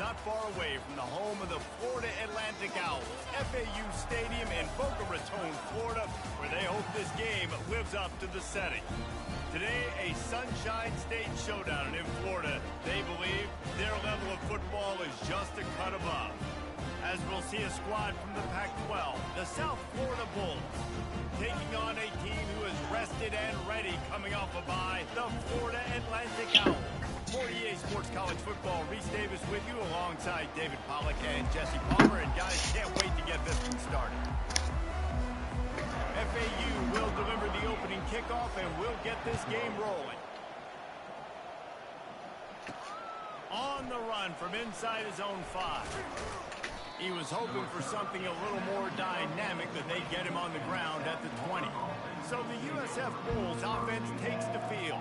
not far away from the home of the Florida Atlantic Owls, FAU Stadium in Boca Raton, Florida, where they hope this game lives up to the setting. Today, a Sunshine State showdown, and in Florida, they believe their level of football is just a cut above. As we'll see a squad from the Pac-12, the South Florida Bulls, taking on a team who is rested and ready coming off a bye, the Florida Atlantic Owls. For EA Sports College Football, Reese Davis with you alongside David Pollack and Jesse Palmer. And guys, can't wait to get this one started. FAU will deliver the opening kickoff and we'll get this game rolling. On the run from inside his own 5. He was hoping for something a little more dynamic than they get him on the ground at the 20. So the USF Bulls offense takes the field.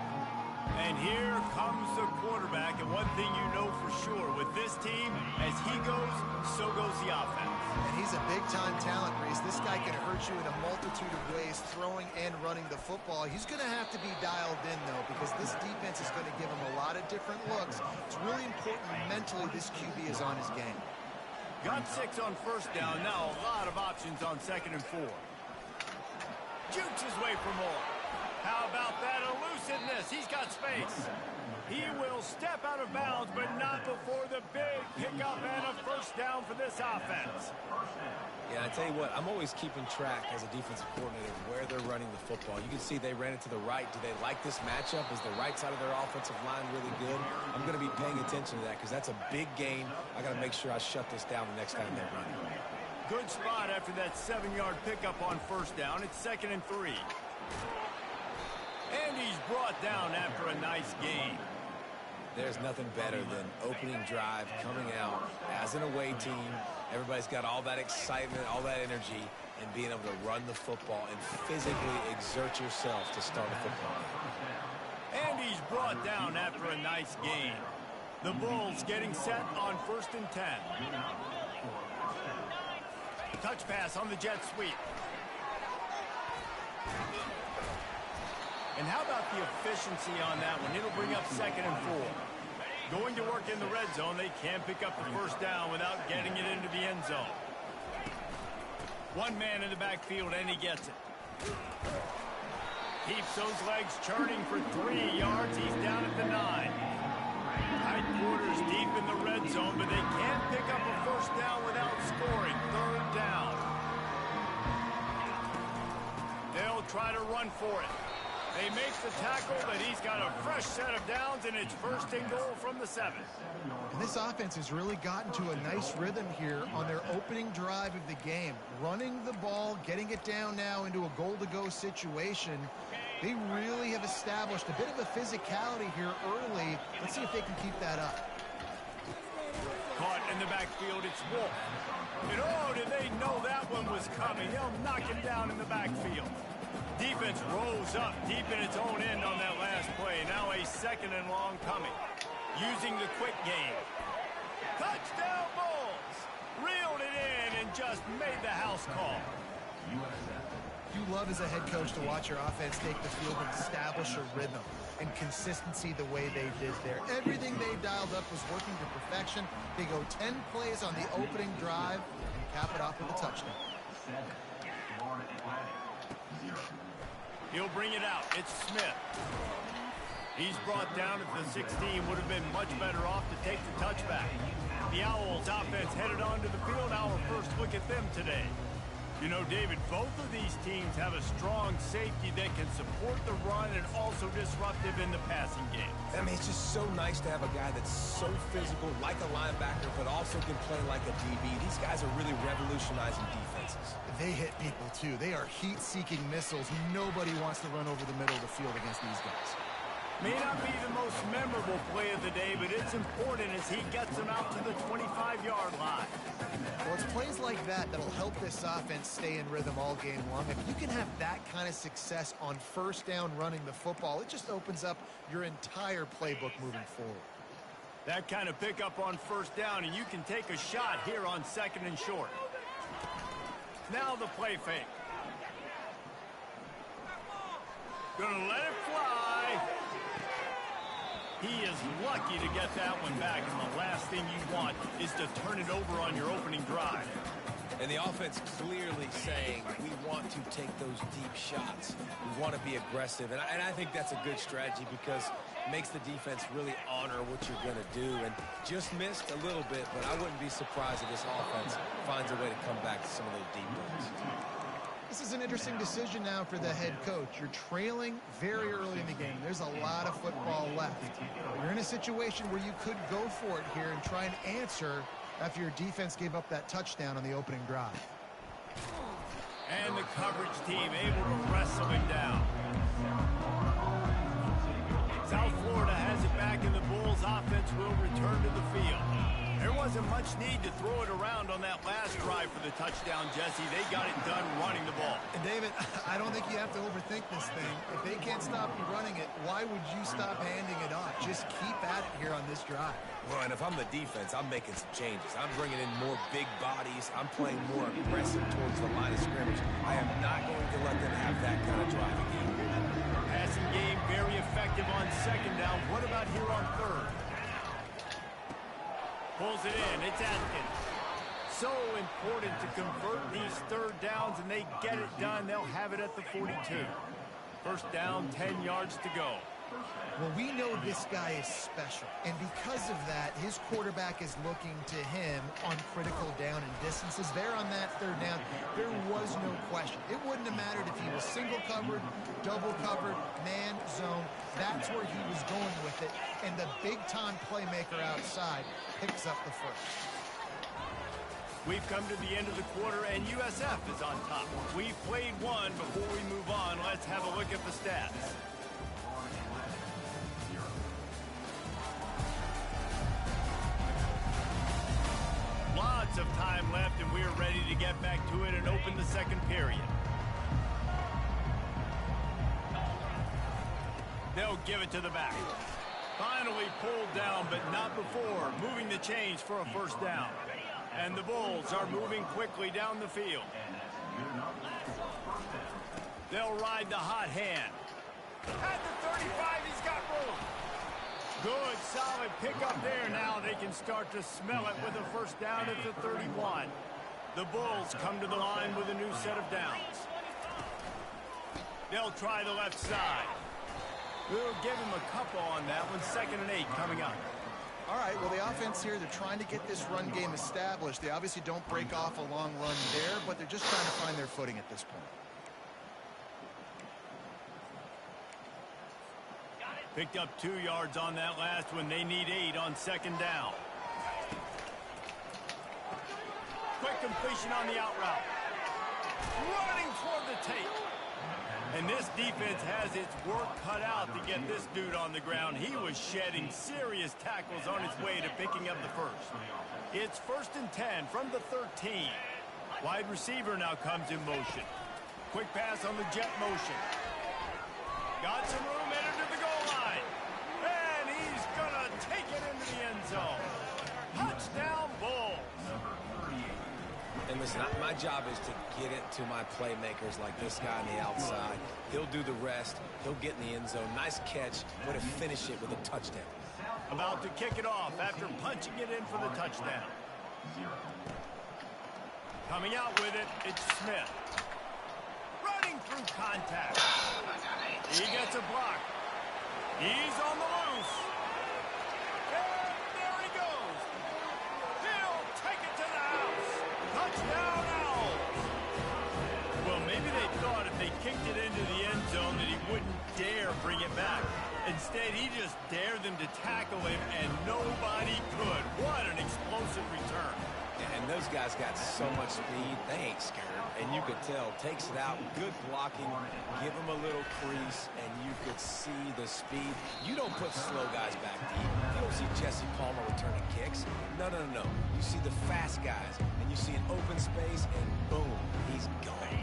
And here comes the quarterback, and one thing you know for sure, with this team, as he goes, so goes the offense. And he's a big-time talent, Reese. This guy can hurt you in a multitude of ways, throwing and running the football. He's going to have to be dialed in, though, because this defense is going to give him a lot of different looks. It's really important mentally this QB is on his game. Got 6 on first down. Now a lot of options on 2nd and 4. Jukes his way for more. How about that elusiveness? He's got space. He will step out of bounds, but not before the big pickup and a first down for this offense. Yeah, I tell you what, I'm always keeping track as a defensive coordinator where they're running the football. You can see they ran it to the right. Do they like this matchup? Is the right side of their offensive line really good? I'm going to be paying attention to that because that's a big gain. I got to make sure I shut this down the next time they run. Good spot after that 7-yard pickup on first down. It's 2nd and 3. And he's brought down after a nice gain. There's nothing better than opening drive, coming out as an away team. Everybody's got all that excitement, all that energy, and being able to run the football and physically exert yourself to start a football game. And he's brought down after a nice gain. The Bulls getting set on 1st and 10. Touch pass on the jet sweep. And how about the efficiency on that one? It'll bring up 2nd and 4. Going to work in the red zone. They can't pick up the first down without getting it into the end zone. One man in the backfield, and he gets it. Keeps those legs churning for 3 yards. He's down at the 9. Tight quarters deep in the red zone, but they can't pick up a first down without scoring. 3rd down. They'll try to run for it. They make the tackle, but he's got a fresh set of downs, and it's 1st and goal from the 7. And this offense has really gotten to a nice rhythm here on their opening drive of the game. Running the ball, getting it down now into a goal-to-go situation. They really have established a bit of a physicality here early. Let's see if they can keep that up. Caught in the backfield, it's Wolf. And oh, did they know that one was coming? They'll knock him down in the backfield. Defense rose up deep in its own end on that last play. Now a 2nd and long coming. Using the quick game. Touchdown Bulls! Reeled it in and just made the house call. You love as a head coach to watch your offense take the field and establish a rhythm and consistency the way they did there. Everything they dialed up was working to perfection. They go 10 plays on the opening drive and cap it off with a touchdown. He'll bring it out. It's Smith. He's brought down at the 16. Would have been much better off to take the touchback. The Owls offense headed onto the field. Our first look at them today. You know, David, both of these teams have a strong safety that can support the run and also disruptive in the passing game. I mean, it's just so nice to have a guy that's so physical, like a linebacker, but also can play like a DB. These guys are really revolutionizing defenses. They hit people, too. They are heat-seeking missiles. Nobody wants to run over the middle of the field against these guys. May not be the most memorable play of the day, but it's important as he gets them out to the 25-yard line. Well, it's plays like that that'll help this offense stay in rhythm all game long. If you can have that kind of success on first down running the football, it just opens up your entire playbook moving forward. That kind of pickup on first down, and you can take a shot here on 2nd and short. Now the play fake. Gonna let it fly. He is lucky to get that one back, and the last thing you want is to turn it over on your opening drive. And the offense clearly saying, we want to take those deep shots. We want to be aggressive. And I think that's a good strategy because it makes the defense really honor what you're going to do. And just missed a little bit, but I wouldn't be surprised if this offense finds a way to come back to some of those deep ones. This is an interesting decision now for the head coach. You're trailing very early in the game. There's a lot of football left. You're in a situation where you could go for it here and try and answer after your defense gave up that touchdown on the opening drive. And the coverage team able to wrestle him down. South Florida has it back, and the Bulls offense will return to the field. There wasn't much need to throw it around on that last drive for the touchdown, Jesse. They got it done running the ball. And David, I don't think you have to overthink this thing. If they can't stop you running it, why would you stop handing it off? Just keep at it here on this drive. Well, and if I'm the defense, I'm making some changes. I'm bringing in more big bodies. I'm playing more aggressive towards the line of scrimmage. I am not going to let them have that kind of drive again. Passing game very effective on second down. What about here on third? Pulls it in. It's Atkins. So important to convert these third downs, and they get it done. They'll have it at the 42. First down, 10 yards to go. Well, we know this guy is special, and because of that, his quarterback is looking to him on critical down and distances. There on that third down, there was no question. It wouldn't have mattered if he was single covered, double covered, man, zone. That's where he was going with it, and the big-time playmaker outside picks up the first. We've come to the end of the quarter, and USF is on top. We've played one. Before we move on, let's have a look at the stats. Lots of time left, and we're ready to get back to it and open the second period. They'll give it to the back. Finally pulled down, but not before. Moving the chains for a first down. And the Bulls are moving quickly down the field. They'll ride the hot hand. At the 35, he's got room. Good, solid pickup there. Now they can start to smell it with a first down at the 31. The Bulls come to the line with a new set of downs. They'll try the left side. We'll give him a couple on that one. 2nd and 8 coming up. All right, well, the offense here, they're trying to get this run game established. They obviously don't break off a long run there, but they're just trying to find their footing at this point. Picked up 2 yards on that last one. They need 8 on second down. Quick completion on the out route. Running toward the tape. And this defense has its work cut out to get this dude on the ground. He was shedding serious tackles on his way to picking up the first. It's 1st and 10 from the 13. Wide receiver now comes in motion. Quick pass on the jet motion. Got some room, entered to the goal line. And he's going to take it into the end zone. Touchdown, Bulls. And listen, my job is to get it to my playmakers like this guy on the outside. He'll do the rest. He'll get in the end zone. Nice catch, but to finish it with a touchdown. About to kick it off after punching it in for the touchdown. Coming out with it, it's Smith. Running through contact. He gets a block. He's on the loose. And there he goes. He'll take it to the house. Touchdown, Owls. Well, maybe they thought if they kicked it into the end zone that he wouldn't dare bring it back. Instead, he just dared them to tackle him, and nobody could. What an explosive return. And those guys got so much speed, they ain't scared. And you could tell, takes it out, good blocking, give him a little crease, and you could see the speed. You don't put slow guys back deep. You don't see Jesse Palmer returning kicks. No. You see the fast guys, and you see an open space, and boom, he's gone.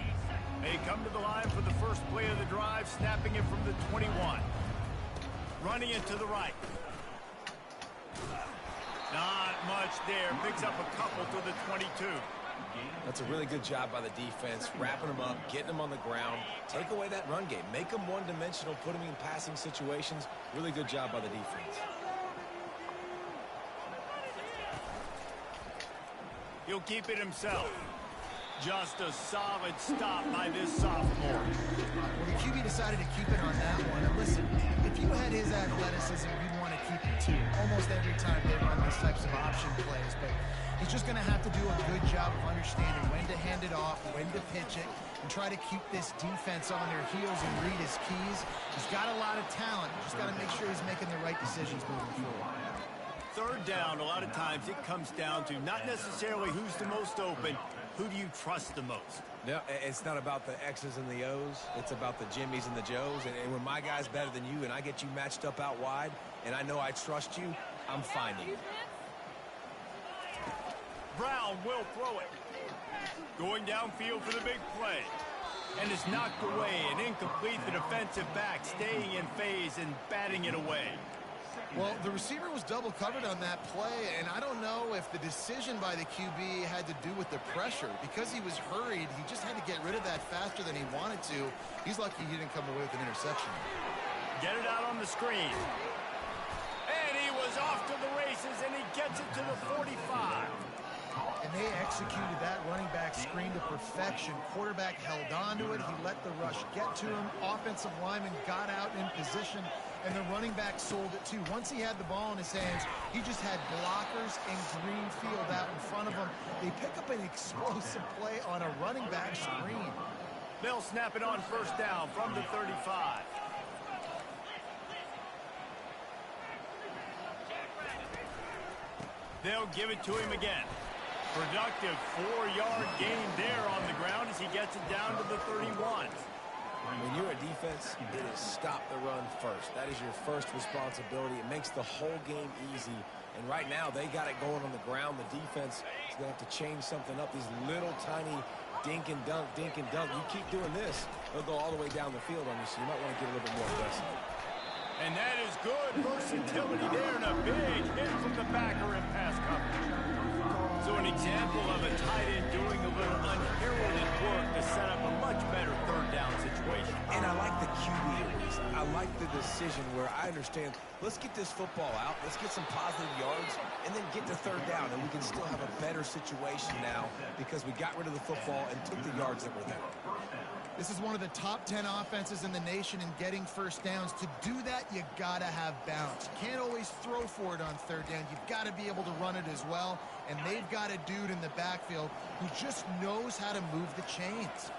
They come to the line for the first play of the drive, snapping it from the 21. Running it to the right. Not much there. Picks up a couple to the 22. That's a really good job by the defense, wrapping them up, getting them on the ground, take away that run game, make them one-dimensional, put them in passing situations. Really good job by the defense. He'll keep it himself. Just a solid stop by this sophomore. Well, the QB decided to keep it on that one. And listen, if you had his athleticism, you'd want to keep it too. Almost every time they run these types of option plays. But he's just going to have to do a good job of understanding when to hand it off, when to pitch it, and try to keep this defense on their heels and read his keys. He's got a lot of talent. Just got to make sure he's making the right decisions moving forward. Third down, a lot of times it comes down to not necessarily who's the most open, who do you trust the most? Yeah, it's not about the X's and the O's. It's about the Jimmys and the Joes. And when my guy's better than you and I get you matched up out wide and I know I trust you, I'm finding you. Brown will throw it. Going downfield for the big play. And it's knocked away and incomplete. The defensive back staying in phase and batting it away. Well, the receiver was double covered on that play, and I don't know if the decision by the QB had to do with the pressure. Because he was hurried, he just had to get rid of that faster than he wanted to. He's lucky he didn't come away with an interception. Get it out on the screen. And he was off to the races, and he gets it to the 45. And they executed that running back screen to perfection. Quarterback held on to it. He let the rush get to him. Offensive lineman got out in position, and the running back sold it too. Once he had the ball in his hands, he just had blockers and green field out in front of him. They pick up an explosive play on a running back screen. They'll snap it on first down from the 35. They'll give it to him again. Productive 4-yard gain there on the ground as he gets it down to the 31. When you're a defense, it is stop the run first. That is your first responsibility. It makes the whole game easy. And right now, they got it going on the ground. The defense is going to have to change something up. These little tiny dink and dunk, dink and dunk. You keep doing this, they'll go all the way down the field on you, so you might want to get a little bit more aggressive. And that is good versatility there, and a big hit from the backer in pass coverage. So an example of a tight end doing a little unheralded work to set up a much better third down situation. And I like the QB areas. I like the decision where I understand, let's get this football out, let's get some positive yards, and then get to third down, and we can still have a better situation now because we got rid of the football and took the yards that were there. This is one of the top 10 offenses in the nation in getting first downs. To do that, you got to have bounce. You can't always throw for it on third down. You've got to be able to run it as well. And they've got a dude in the backfield who just knows how to move the chains.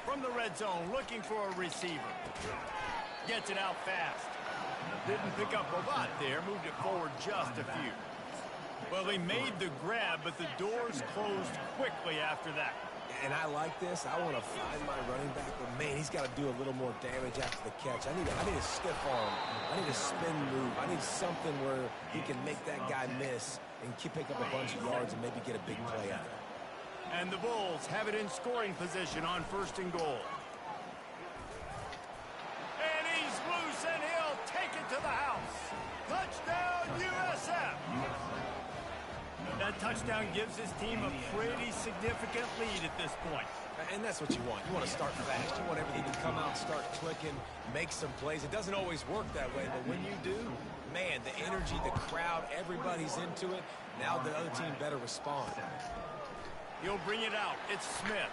From the red zone, looking for a receiver. Gets it out fast. Didn't pick up a lot there. Moved it forward just a few. Well, he made the grab, but the doors closed quickly after that. And I like this. I want to find my running back, but man, he's got to do a little more damage after the catch. I need a stiff arm. I need a spin move. I need something where he can make that guy miss and pick up a bunch of yards and maybe get a big play out of it. And the Bulls have it in scoring position on first and goal. And he's loose, and he'll take it to the house. Touchdown, USF! That touchdown gives his team a pretty significant lead at this point. And that's what you want. You want to start fast. You want everything to come out, start clicking, make some plays. It doesn't always work that way, but when you do, man, the energy, the crowd, everybody's into it. Now the other team better respond. He'll bring it out. It's Smith.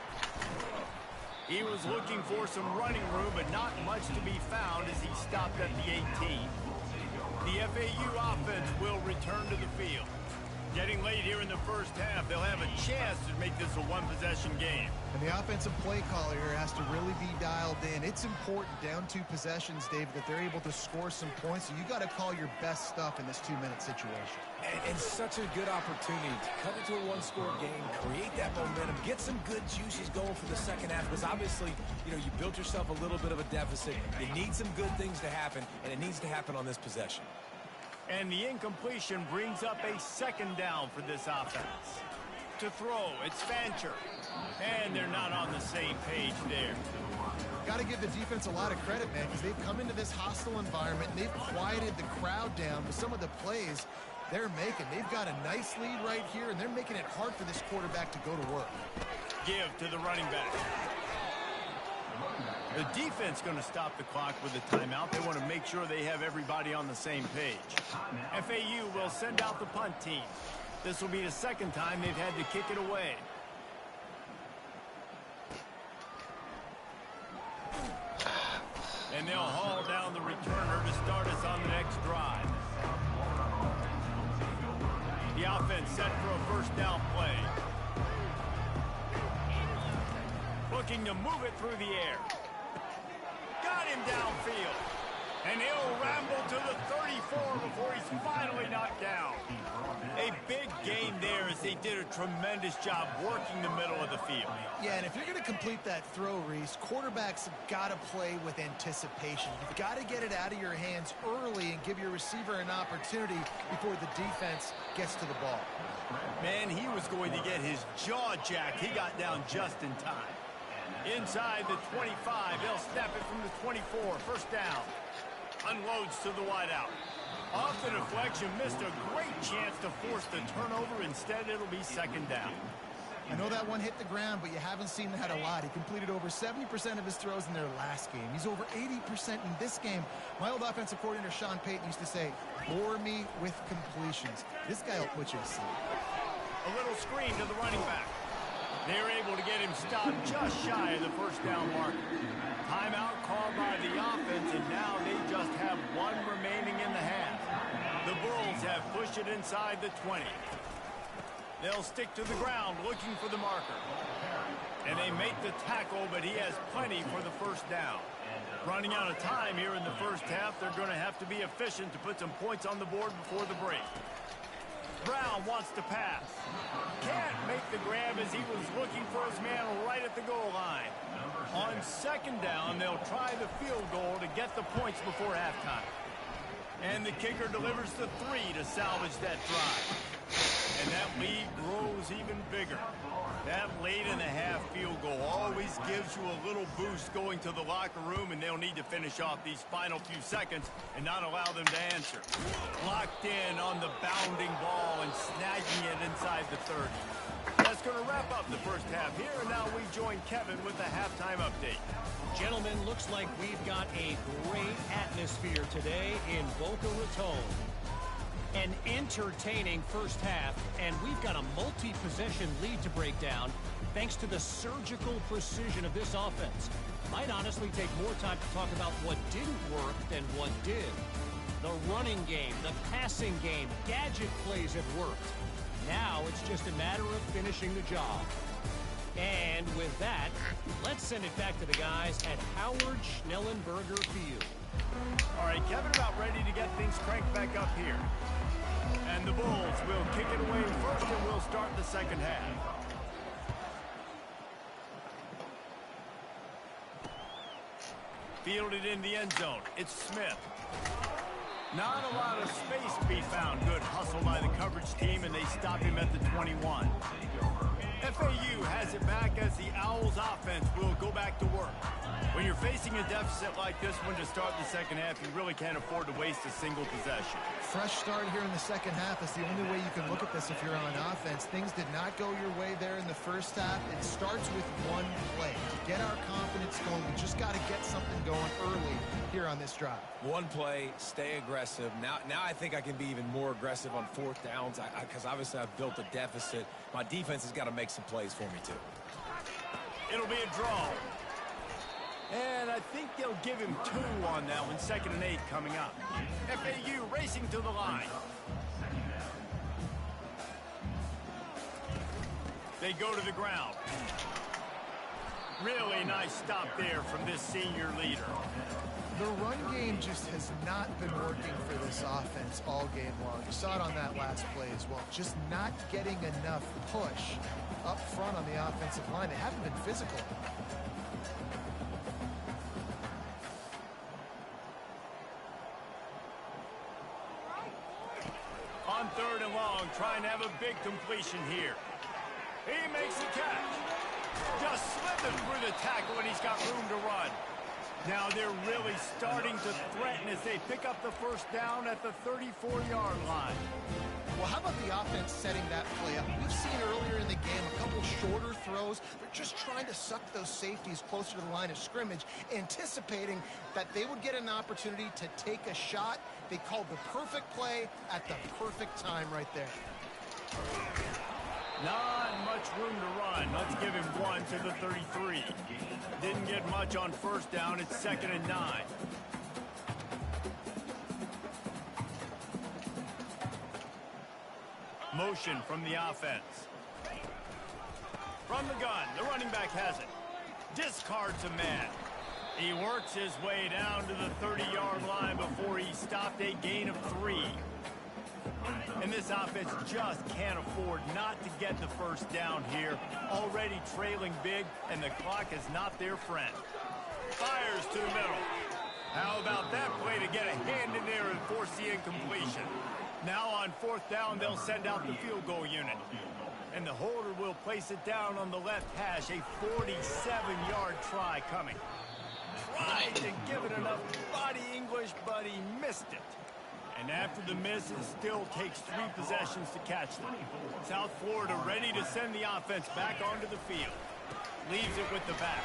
He was looking for some running room, but not much to be found as he stopped at the 18. The FAU offense will return to the field. Getting late here in the first half, they'll have a chance to make this a one-possession game. And the offensive play caller here has to really be dialed in. It's important down 2 possessions, David, that they're able to score some points. So you got to call your best stuff in this 2-minute situation. And such a good opportunity to cut it to a one-score game, create that momentum, get some good juices going for the second half. Because obviously, you built yourself a little bit of a deficit. You need some good things to happen, and it needs to happen on this possession. And the incompletion brings up a second down for this offense. to throw. It's Fancher. And they're not on the same page there. Got to give the defense a lot of credit, man, because they've come into this hostile environment and they've quieted the crowd down with some of the plays they're making. They've got a nice lead right here, and they're making it hard for this quarterback to go to work. Give to the running back. The defense going to stop the clock with a timeout. They want to make sure they have everybody on the same page. FAU will send out the punt team. This will be the second time they've had to kick it away. And they'll haul down the returner to start us on the next drive. The offense set for a first down play. Looking to move it through the air. Got him downfield. And he'll ramble to the 34 before he's finally knocked down. A big game there as they did a tremendous job working the middle of the field. Yeah, and if you're going to complete that throw, Reese, quarterbacks have got to play with anticipation. You've got to get it out of your hands early and give your receiver an opportunity before the defense gets to the ball. Man, he was going to get his jaw jacked. He got down just in time. Inside the 25, they'll snap it from the 24. First down. Unloads to the wideout. Off the deflection, missed a great chance to force the turnover. Instead, it'll be second down. I know that one hit the ground, but you haven't seen that a lot. He completed over 70% of his throws in their last game. He's over 80% in this game. My old offensive coordinator, Sean Payton, used to say, bore me with completions. This guy will put you to sleep. A little screen to the running back. They're able to get him stopped just shy of the first down marker. Timeout called by the offense, and now they just have one remaining in the half. The Bulls have pushed it inside the 20. They'll stick to the ground looking for the marker. And they make the tackle, but he has plenty for the first down. Running out of time here in the first half, they're going to have to be efficient to put some points on the board before the break. Brown wants to pass. Can't make the grab as he was looking for his man right at the goal line. On second down, they'll try the field goal to get the points before halftime. And the kicker delivers the 3 to salvage that drive. And that lead grows even bigger. That late-in-the-half field goal always gives you a little boost going to the locker room, and they'll need to finish off these final few seconds and not allow them to answer. Locked in on the bounding ball and snagging it inside the 30. That's going to wrap up the first half here, and now we join Kevin with the halftime update. Gentlemen, looks like we've got a great atmosphere today in Boca Raton. An entertaining first half, and we've got a multi-possession lead to break down thanks to the surgical precision of this offense. Might honestly take more time to talk about what didn't work than what did. The running game, the passing game, gadget plays have worked. Now it's just a matter of finishing the job. And with that, let's send it back to the guys at Howard Schnellenberger Field. All right, Kevin, about ready to get things cranked back up here. And the Bulls will kick it away first, and we'll start the second half. Fielded in the end zone. It's Smith. Not a lot of space to be found. Good hustle by the coverage team, and they stop him at the 21. FAU has it back as the Owls offense will go back to work. When you're facing a deficit like this one to start the second half, you really can't afford to waste a single possession. Fresh start here in the second half is the only way you can look at this if you're on offense. Things did not go your way there in the first half. It starts with one play. To get our confidence going, we just got to get something going early here on this drive. One play, stay aggressive. Now I think I can be even more aggressive on fourth downs because obviously I've built a deficit. My defense has got to make some plays for me too. It'll be a draw. And I think they'll give him 2 on that one. 2nd and 8 coming up. FAU racing to the line. They go to the ground. Really nice stop there from this senior leader. The run game just has not been working for this offense all game long. You saw it on that last play as well. Just not getting enough push up front on the offensive line. They haven't been physical. On 3rd and long, trying to have a big completion here. He makes the catch. Just slithers through the tackle, and he's got room to run. Now they're really starting to threaten as they pick up the first down at the 34-yard line. Well, how about the offense setting that play up? We've seen earlier in the game a couple shorter throws. They're just trying to suck those safeties closer to the line of scrimmage, anticipating that they would get an opportunity to take a shot. They called the perfect play at the perfect time right there. Not much room to run. Let's give him one to the 33. Didn't get much on first down. It's 2nd and 9. Motion from the offense. From the gun, the running back has it. Discards a man. He works his way down to the 30-yard line before he stopped, a gain of 3. And this offense just can't afford not to get the first down here. Already trailing big, and the clock is not their friend. Fires to the middle. How about that play to get a hand in there and force the incompletion? Now on 4th down, they'll send out the field goal unit. And the holder will place it down on the left hash, a 47-yard try coming. Tried to give it enough body English, but he missed it. And after the miss, it still takes 3 possessions to catch them. South Florida ready to send the offense back onto the field. Leaves it with the back.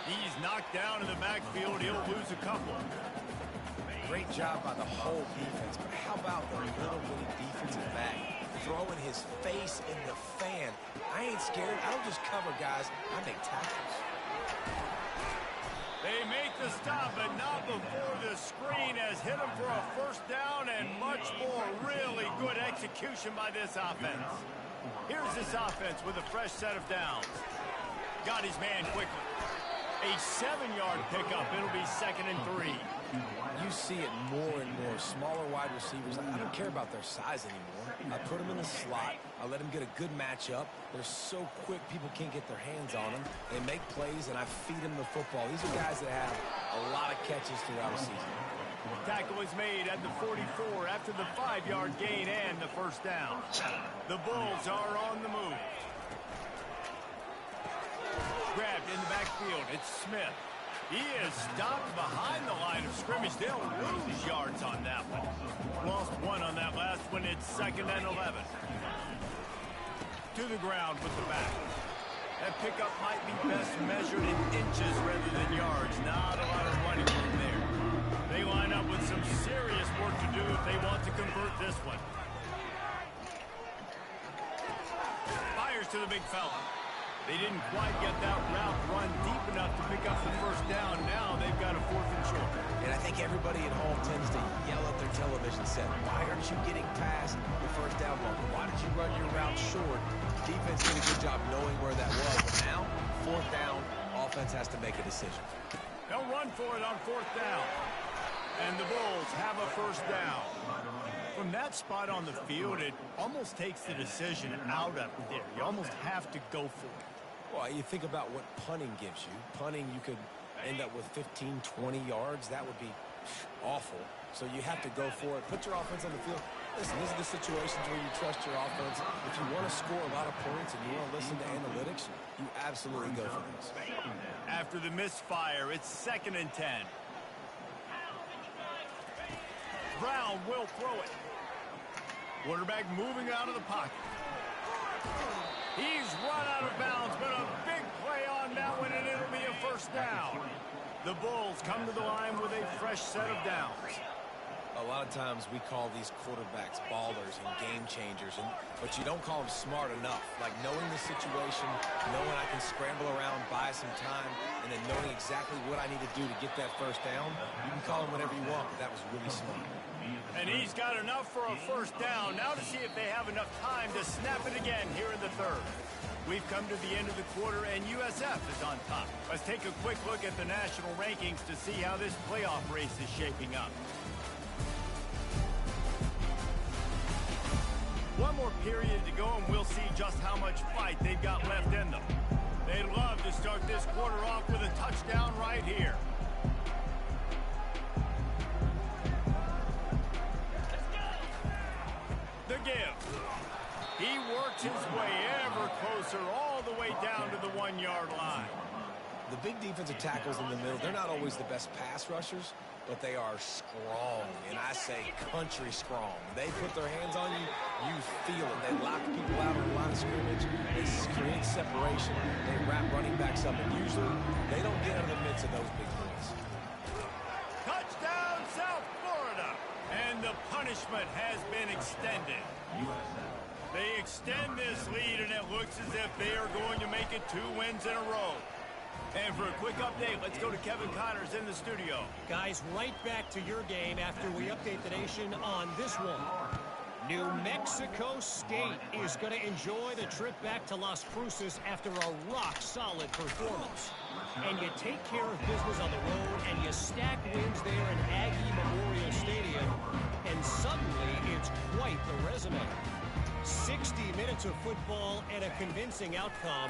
He's knocked down in the backfield. He'll lose a couple. Great job by the whole defense, but how about the little bitty defensive back throwing his face in the fan? I ain't scared. I don't just cover guys. I make tackles. They make the stop, but not before the screen has hit him for a first down, and much more really good execution by this offense. Here's this offense with a fresh set of downs. Got his man quickly. A 7-yard pickup. It'll be 2nd and 3. You see it more and more. Smaller wide receivers. I don't care about their size anymore. I put them in the slot. I let them get a good matchup. They're so quick, people can't get their hands on them. They make plays, and I feed them the football. These are guys that have a lot of catches throughout a season. Tackle is made at the 44 after the 5-yard gain and the first down. The Bulls are on the move. Grabbed in the backfield. It's Smith. He is stopped behind the line of scrimmage. They'll lose yards on that one. Lost 1 on that last one. It's 2nd and 11. To the ground with the back. That pickup might be best measured in inches rather than yards. Not a lot of running room there. They line up with some serious work to do if they want to convert this one. Fires to the big fella. They didn't quite get that route run deep enough to pick up the first down. Now they've got a 4th and short. And I think everybody at home tends to yell at their television set, why aren't you getting past the first down bumper? Why did you run your route short? Defense did a good job knowing where that was. But now, 4th down, offense has to make a decision. They'll run for it on 4th down. And the Bulls have a first down. From that spot on the field, it almost takes the decision out of there. You almost have to go for it. Well, you think about what punting gives you. Punting, you could end up with 15, 20 yards. That would be awful. So you have to go for it. Put your offense on the field. Listen, these are the situations where you trust your offense. If you want to score a lot of points and you want to listen to analytics, you absolutely go for this. After the misfire, it's 2nd and 10. Brown will throw it. Quarterback moving out of the pocket. He's run out of bounds, but a big play on that one, and it'll be a first down. The Bulls come to the line with a fresh set of downs. A lot of times we call these quarterbacks ballers and game changers, but you don't call them smart enough. Like knowing the situation, knowing I can scramble around, buy some time, and then knowing exactly what I need to do to get that first down. You can call them whatever you want, but that was really smart. And he's got enough for a first down. Now to see if they have enough time to snap it again here in the 3rd. We've come to the end of the quarter, and USF is on top. Let's take a quick look at the national rankings to see how this playoff race is shaping up. One more period to go, and we'll see just how much fight they've got left in them. They'd love to start this quarter off with a touchdown right here. The give. He works his way ever closer all the way down to the 1-yard line. The big defensive tackles in the middle, they're not always the best pass rushers, but they are strong, and I say country strong. They put their hands on you, you feel it. They lock people out on the line of scrimmage. They create separation. They wrap running backs up, and usually they don't get out of the midst of those big boys. Touchdown, South Florida! And the punishment has been extended. They extend this lead, and it looks as if they are going to make it 2 wins in a row. And for a quick update, let's go to Kevin Connors in the studio. Guys, right back to your game after we update the nation on this one. New Mexico State is going to enjoy the trip back to Las Cruces after a rock-solid performance. And you take care of business on the road, and you stack wins there in Aggie Memorial Stadium, and suddenly it's quite the resume. 60 minutes of football and a convincing outcome,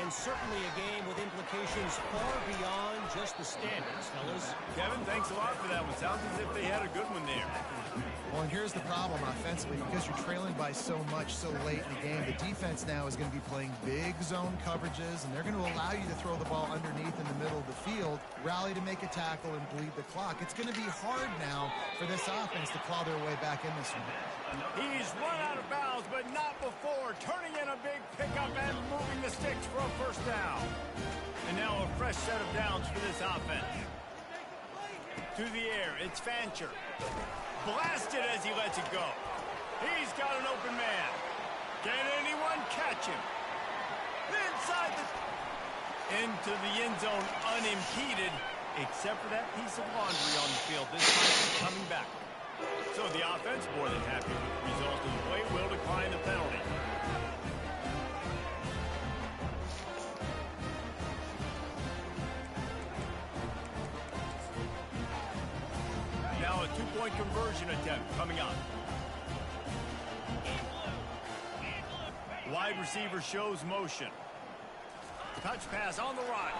and certainly a game with implications far beyond just the standards, fellas. Kevin, thanks a lot for that one. Sounds as if they had a good one there. Well, and here's the problem offensively. Because you're trailing by so much so late in the game, the defense now is going to be playing big zone coverages, and they're going to allow you to throw the ball underneath in the middle of the field, rally to make a tackle, and bleed the clock. It's going to be hard now for this offense to claw their way back in this one. He's run out of bounds, but not before turning in a big pickup and moving the sticks for a first down. And now a fresh set of downs for this offense. To the air, it's Fancher. Blasted as he lets it go. He's got an open man. Can anyone catch him? Inside into the end zone unimpeded, except for that piece of laundry on the field. This time he's coming back. So the offense, more than happy with the result of the play, will decline the penalty. Now a 2-point conversion attempt coming up. Wide receiver shows motion. Touch pass on the run.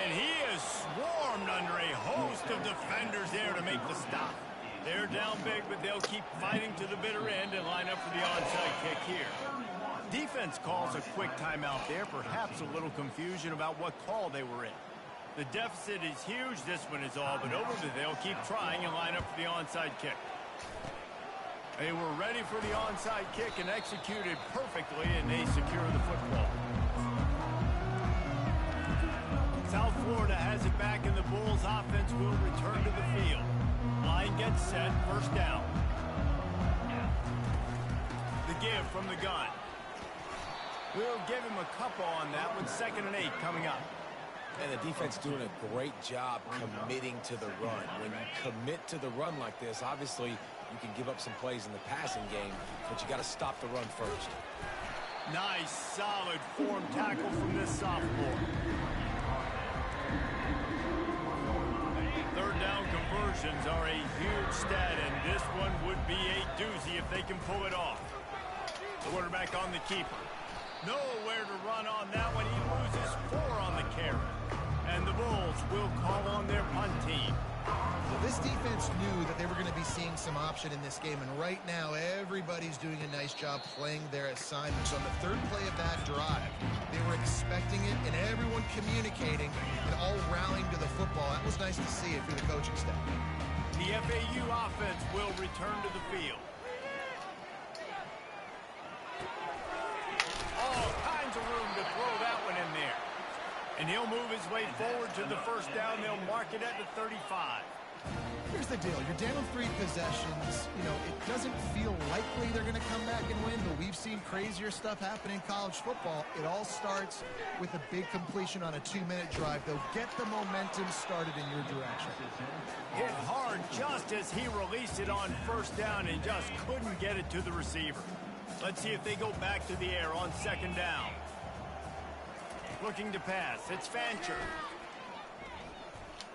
And he is swarmed under a host of defenders there to make the stop. They're down big, but they'll keep fighting to the bitter end and line up for the onside kick here. Defense calls a quick timeout there, perhaps a little confusion about what call they were in. The deficit is huge. This one is all but over, but they'll keep trying and line up for the onside kick. They were ready for the onside kick and executed perfectly, and they secure the football. South Florida has it back, and the Bulls offense will return to the field. Line gets set, first down. The give from the gun. We'll give him a couple on that with 2nd and 8 coming up. And the defense doing a great job committing to the run. When you commit to the run like this, obviously you can give up some plays in the passing game, but you got to stop the run first. Nice, solid form tackle from this sophomore. 3rd down conversions are a huge stat, and this one would be a doozy if they can pull it off. Quarterback on the keeper. Nowhere to run on that one. He loses 4 on the carry. And the Bulls will call on their punt team. Well, this defense knew that they were going to be seeing some option in this game, and right now everybody's doing a nice job playing their assignments. On the 3rd play of that drive, they were expecting it, and everyone communicating and all rallying to the football. That was nice to see it for the coaching staff. The FAU offense will return to the field. All kinds of room to throw that one in there. And he'll move his way forward to the first down. They'll mark it at the 35. Here's the deal. You're down 3 possessions. You know, it doesn't feel likely they're going to come back and win, but we've seen crazier stuff happen in college football. It all starts with a big completion on a 2-minute drive. They'll get the momentum started in your direction. Hit hard just as he released it on first down and just couldn't get it to the receiver. Let's see if they go back to the air on 2nd down. Looking to pass. It's Fancher.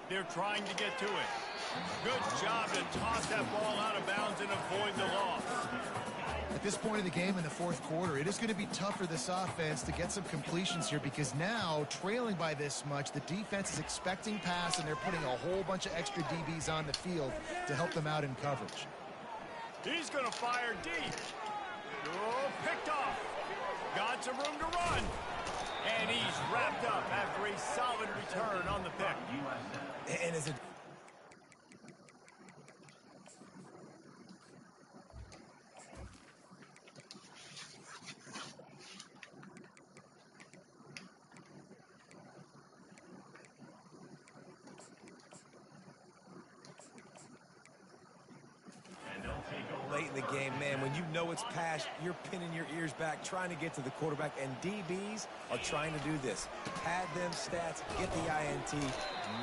They're trying to get to it. Good job to toss that ball out of bounds and avoid the loss. At this point of the game in the 4th quarter, it is going to be tough for this offense to get some completions here, because now, trailing by this much, the defense is expecting pass, and they're putting a whole bunch of extra DBs on the field to help them out in coverage. He's going to fire deep. Oh, picked off. Got some room to run. And he's wrapped up after a solid return on the pick. And as a late in the game, man, when you know it's past, you're pinning your ears back, trying to get to the quarterback, and DBs are trying to do this. Pad them stats, get the INT.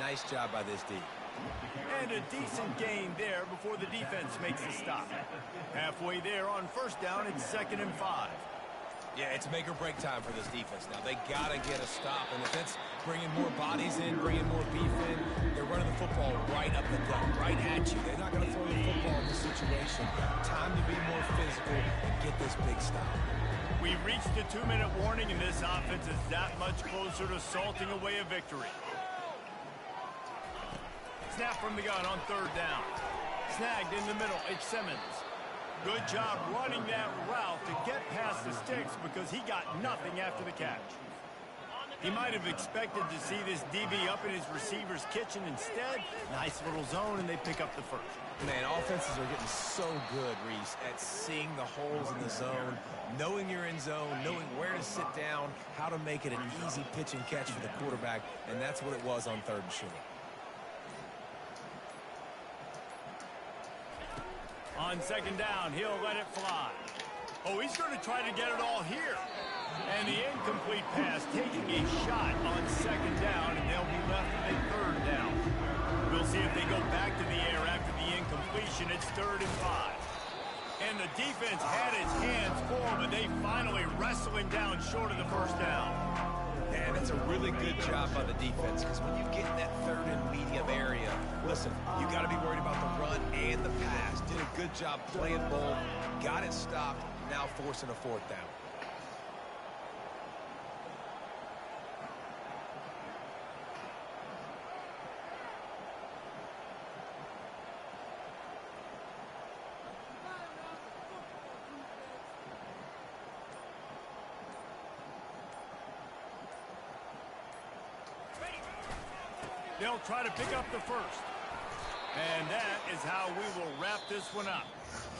Nice job by this D. And a decent gain there before the defense makes a stop. Halfway there on first down, it's 2nd and 5. Yeah, it's make or break time for this defense now. They got to get a stop, and if it's bringing more bodies in, bringing more beef in, they're running the football right up the gut, right at you. They're not going to throw the football in this situation. Time to be more physical and get this big stop. We reached the 2-minute warning, and this offense is that much closer to salting away a victory. Snap from the gun on 3rd down. Snagged in the middle, it's Simmons. Good job running that route to get past the sticks because he got nothing after the catch. He might have expected to see this DB up in his receiver's kitchen. Instead, nice little zone, and they pick up the first. Man, offenses are getting so good, Reese, at seeing the holes in the zone, knowing you're in zone, knowing where to sit down, how to make it an easy pitch and catch for the quarterback, and that's what it was on 3rd and short. On 2nd down, he'll let it fly. Oh, he's going to try to get it all here. And the incomplete pass taking a shot on 2nd down, and they'll be left with a 3rd down. We'll see if they go back to the air after the incompletion. It's 3rd and 5. And the defense had its hands full, but they finally wrestle him down short of the first down. And that's a really good job by the defense, because when you get in that 3rd and medium area, listen, you got to be worried about the run and the pass. Did a good job playing ball, got it stopped, now forcing a 4th down. They'll try to pick up the first. And that is how we will wrap this one up.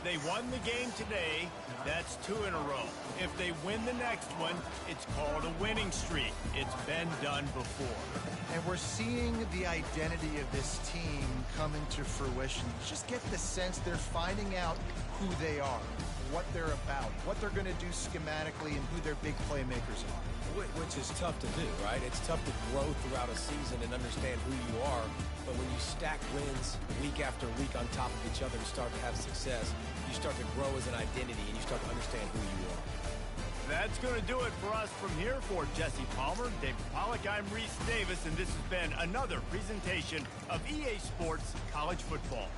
They won the game today. That's 2 in a row. If they win the next one, it's called a winning streak. It's been done before. And we're seeing the identity of this team come into fruition. Just get the sense they're finding out who they are, what they're about, what they're going to do schematically, and who their big playmakers are. Which is tough to do, right? It's tough to grow throughout a season and understand who you are. But when you stack wins week after week on top of each other and start to have success, you start to grow as an identity and you start to understand who you are. That's going to do it for us from here. For Jesse Palmer, David Pollack, I'm Reese Davis, and this has been another presentation of EA Sports College Football.